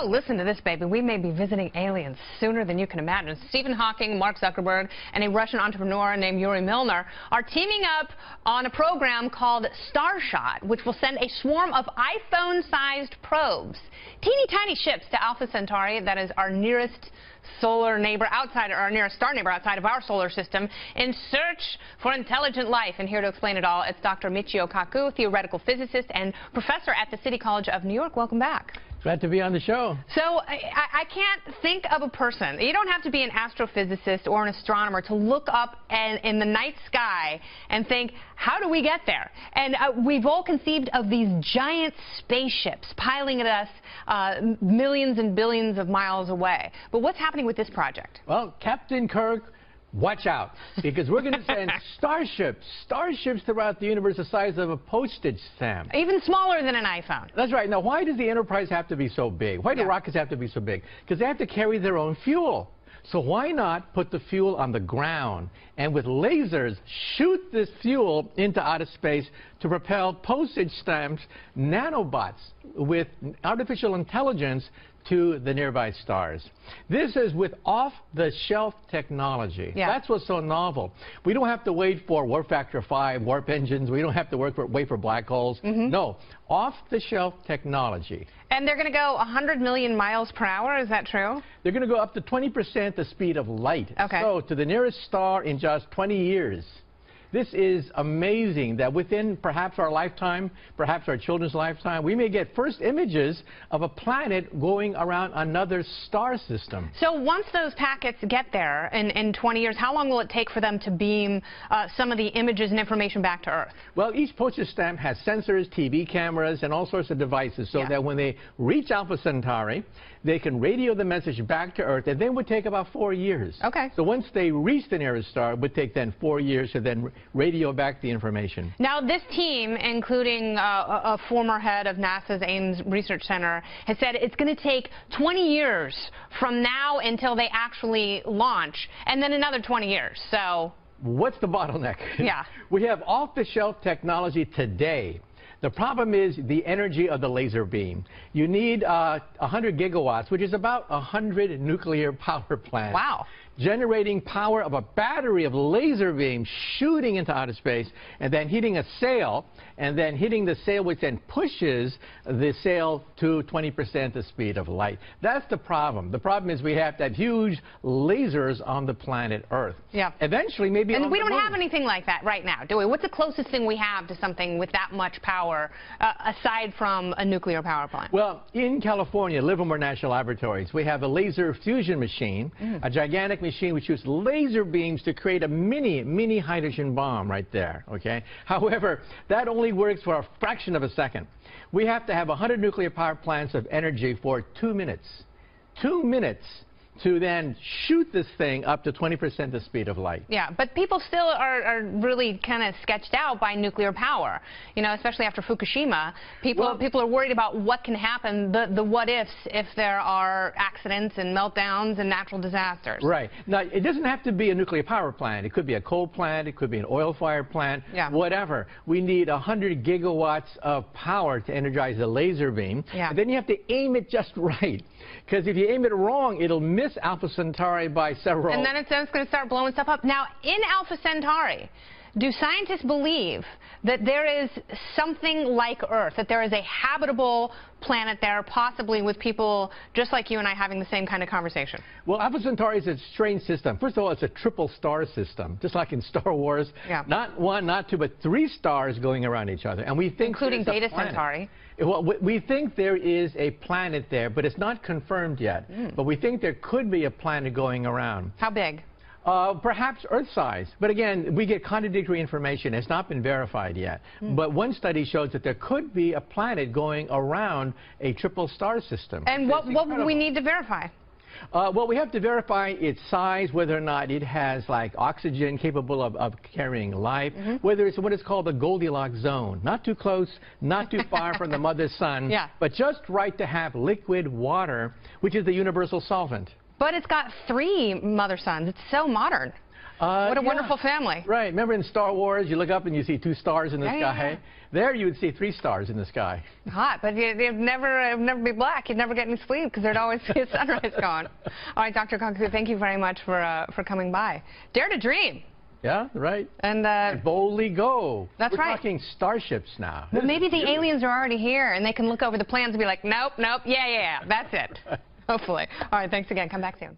Well, listen to this, baby. We may be visiting aliens sooner than you can imagine. Stephen Hawking, Mark Zuckerberg, and a Russian entrepreneur named Yuri Milner are teaming up on a program called StarShot, which will send a swarm of iPhone-sized probes, teeny tiny ships, to Alpha Centauri, that is our nearest solar neighbor outside, or our nearest star neighbor outside of our solar system, in search for intelligent life. And here to explain it all, it's Dr. Michio Kaku, theoretical physicist and professor at the City College of New York. Welcome back. Glad to be on the show. So I can't think of a person. You don't have to be an astrophysicist or an astronomer to look up in the night sky and think, how do we get there? And we've all conceived of these giant spaceships piling at us millions and billions of miles away. But what's happening with this project? Well, Captain Kirk, watch out, because we're going to send starships throughout the universe the size of a postage stamp. Even smaller than an iPhone. That's right. Now, why does the Enterprise have to be so big? Why do rockets have to be so big? Because they have to carry their own fuel. So why not put the fuel on the ground and with lasers shoot this fuel into outer space to propel postage stamps, nanobots with artificial intelligence to the nearby stars. This is with off-the-shelf technology. Yeah. That's what's so novel. We don't have to wait for warp factor 5, warp engines. We don't have to wait for black holes. No, off-the-shelf technology. And they're going to go 100 million miles per hour, is that true? They're going to go up to 20% the speed of light. Okay. So to the nearest star in just 20 years. This is amazing that within perhaps our lifetime, perhaps our children's lifetime, we may get first images of a planet going around another star system. So once those packets get there in 20 years, how long will it take for them to beam some of the images and information back to Earth? Well, each postage stamp has sensors, TV cameras, and all sorts of devices so that when they reach Alpha Centauri, they can radio the message back to Earth, and then it would take about 4 years. Okay. So once they reach the nearest star, it would take then 4 years to then radio back the information. Now, this team, including a former head of NASA's Ames Research Center, has said it's going to take 20 years from now until they actually launch, and then another 20 years. So what's the bottleneck? Yeah. We have off-the-shelf technology today. The problem is the energy of the laser beam. You need 100 gigawatts, which is about 100 nuclear power plants. Wow. Generating power of a battery of laser beams shooting into outer space and then hitting a sail, and then hitting the sail, which then pushes the sail to 20% the speed of light. That's the problem. The problem is we have to have huge lasers on the planet Earth. Yeah. Eventually, maybe. And we don't have anything like that right now, do we? What's the closest thing we have to something with that much power, aside from a nuclear power plant? Well, in California, Livermore National Laboratories, we have a laser fusion machine, a gigantic machine which uses laser beams to create a mini hydrogen bomb right there, okay? However, that only works for a fraction of a second. We have to have 100 nuclear power plants of energy for 2 minutes. 2 minutes to then shoot this thing up to 20% the speed of light. Yeah, but people still are really kind of sketched out by nuclear power. You know, especially after Fukushima, people are worried about what can happen, the what-ifs, if there are accidents and meltdowns and natural disasters. Right. Now, it doesn't have to be a nuclear power plant. It could be a coal plant. It could be an oil-fired plant. Yeah. Whatever. We need 100 gigawatts of power to energize the laser beam. Yeah. And then you have to aim it just right. Because if you aim it wrong, it'll miss Alpha Centauri by several. And then it's going to start blowing stuff up. Now, in Alpha Centauri, do scientists believe that there is something like Earth, that there is a habitable planet there, possibly with people just like you and I having the same kind of conversation? Well, Alpha Centauri is a strange system. First of all, it's a triple star system, just like in Star Wars. Yeah. Not one, not two, but 3 stars going around each other. And we think including Beta Centauri. Well, we think there is a planet there, but it's not confirmed yet. But we think there could be a planet going around. How big? Perhaps Earth-size. But again, we get contradictory information. It's not been verified yet. But one study shows that there could be a planet going around a triple star system. And what would we need to verify? Well, we have to verify its size, whether or not it has like oxygen capable of carrying life, whether it's what is called the Goldilocks zone. Not too close, not too far from the mother sun, but just right to have liquid water, which is the universal solvent. But it's got 3 mother suns. It's so modern. What a wonderful family. Right. Remember in Star Wars, you look up and you see 2 stars in the sky? Yeah. There you would see 3 stars in the sky. Hot, but it'd never be black. You'd never get any sleep because there'd always be a sunrise going. All right, Dr. Kaku, thank you very much for coming by. Dare to dream. Yeah, right. And boldly go. That's right. We're talking starships now. Well, maybe the aliens are already here and they can look over the plans and be like, nope, nope, yeah, that's it. Hopefully. All right, thanks again. Come back soon.